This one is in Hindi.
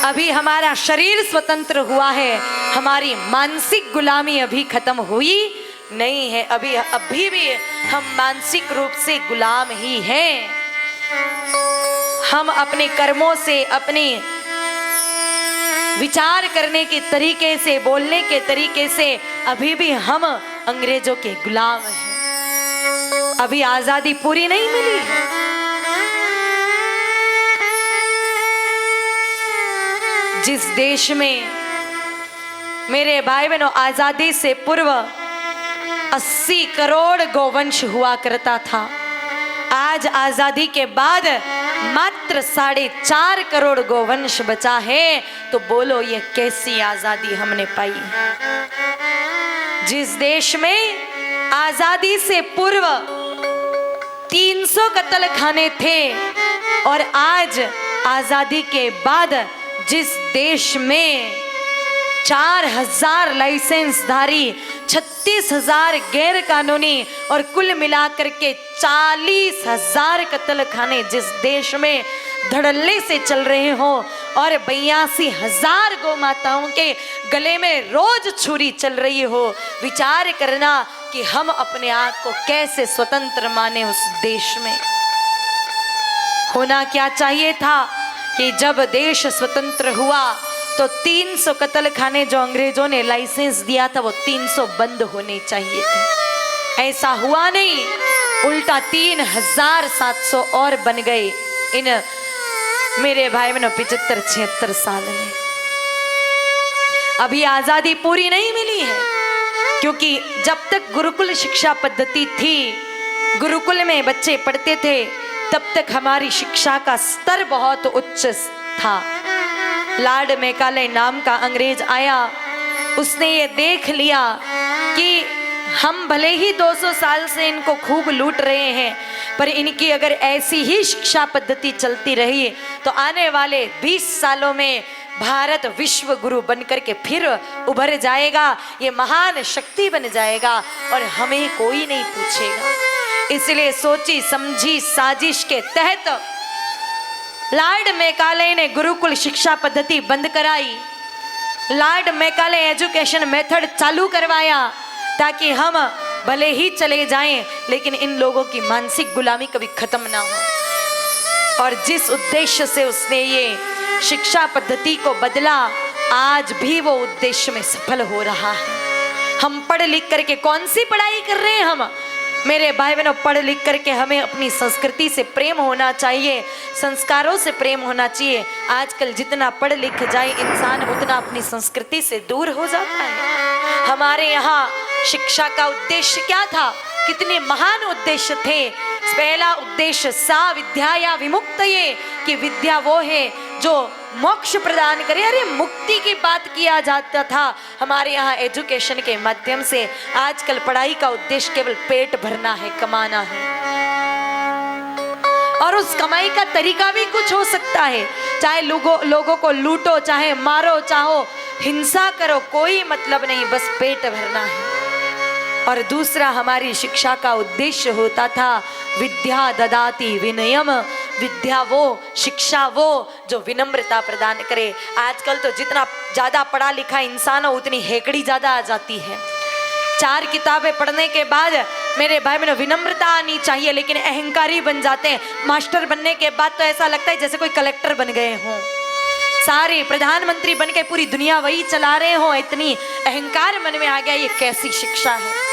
अभी हमारा शरीर स्वतंत्र हुआ है, हमारी मानसिक गुलामी अभी खत्म हुई नहीं है। अभी भी हम मानसिक रूप से गुलाम ही हैं। हम अपने कर्मों से, अपने विचार करने के तरीके से, बोलने के तरीके से अभी भी हम अंग्रेजों के गुलाम हैं। अभी आजादी पूरी नहीं मिली है। जिस देश में मेरे भाई बहनों आजादी से पूर्व 80 करोड़ गौवंश हुआ करता था, आज आजादी के बाद मात्र 4.5 करोड़ गौवंश बचा है। तो बोलो ये कैसी आजादी हमने पाई। जिस देश में आजादी से पूर्व 300 कत्ल खाने थे और आज आजादी के बाद जिस देश में 4000 लाइसेंसधारी, 36,000 गैर कानूनी और कुल मिलाकर के 40,000 कत्ल खाने जिस देश में धड़ल्ले से चल रहे हो और 82,000 गौ माताओं के गले में रोज छुरी चल रही हो, विचार करना कि हम अपने आप को कैसे स्वतंत्र माने। उस देश में होना क्या चाहिए था कि जब देश स्वतंत्र हुआ तो 300 कत्ल खाने जो अंग्रेजों ने लाइसेंस दिया था वो 300 बंद होने चाहिए थे। ऐसा हुआ नहीं, उल्टा 3,700 और बन गए इन मेरे भाई बहनों 75-76 साल में। अभी आजादी पूरी नहीं मिली है, क्योंकि जब तक गुरुकुल शिक्षा पद्धति थी, गुरुकुल में बच्चे पढ़ते थे, तब तक हमारी शिक्षा का स्तर बहुत उच्च था। लॉर्ड मैकाले नाम का अंग्रेज आया, उसने ये देख लिया कि हम भले ही 200 साल से इनको खूब लूट रहे हैं, पर इनकी अगर ऐसी ही शिक्षा पद्धति चलती रही तो आने वाले 20 सालों में भारत विश्व गुरु बनकर के फिर उभर जाएगा, ये महान शक्ति बन जाएगा और हमें कोई नहीं पूछेगा। इसलिए सोची समझी साजिश के तहत लॉर्ड मैकाले ने गुरुकुल शिक्षा पद्धति बंद कराई। लॉर्ड मैकाले एजुकेशन मेथड चालू करवाया ताकि हम भले ही चले जाएं लेकिन इन लोगों की मानसिक गुलामी कभी खत्म ना हो। और जिस उद्देश्य से उसने ये शिक्षा पद्धति को बदला, आज भी वो उद्देश्य में सफल हो रहा है। हम पढ़ लिख करके कौन सी पढ़ाई कर रहे हैं? हम मेरे भाई बहनों पढ़ लिख करके हमें अपनी संस्कृति से प्रेम होना चाहिए, संस्कारों से प्रेम होना चाहिए। आजकल जितना पढ़ लिख जाए इंसान उतना अपनी संस्कृति से दूर हो जाता है। हमारे यहाँ शिक्षा का उद्देश्य क्या था? कितने महान उद्देश्य थे। पहला उद्देश्य सा विद्याया विमुक्तये, कि विद्या वो है जो मोक्ष प्रदान करे। अरे मुक्ति की बात किया जाता था हमारे यहाँ एजुकेशन के माध्यम से। आजकल पढ़ाई का उद्देश्य केवल पेट भरना है, कमाना है, और उस कमाई का तरीका भी कुछ हो सकता है। चाहे लोगों को लूटो, चाहे मारो, चाहो हिंसा करो, कोई मतलब नहीं, बस पेट भरना है। और दूसरा हमारी शिक्षा का उद्देश्य होता था विद्या ददाति विनयम, विद्या वो, शिक्षा वो जो विनम्रता प्रदान करे। आजकल तो जितना ज़्यादा पढ़ा लिखा इंसान हो उतनी हेकड़ी ज़्यादा आ जाती है। 4 किताबें पढ़ने के बाद मेरे भाई बहनों विनम्रता आनी चाहिए, लेकिन अहंकारी बन जाते हैं। मास्टर बनने के बाद तो ऐसा लगता है जैसे कोई कलेक्टर बन गए हों, सारे प्रधानमंत्री बन के पूरी दुनिया वही चला रहे हो, इतनी अहंकार मन में आ गया। ये कैसी शिक्षा है?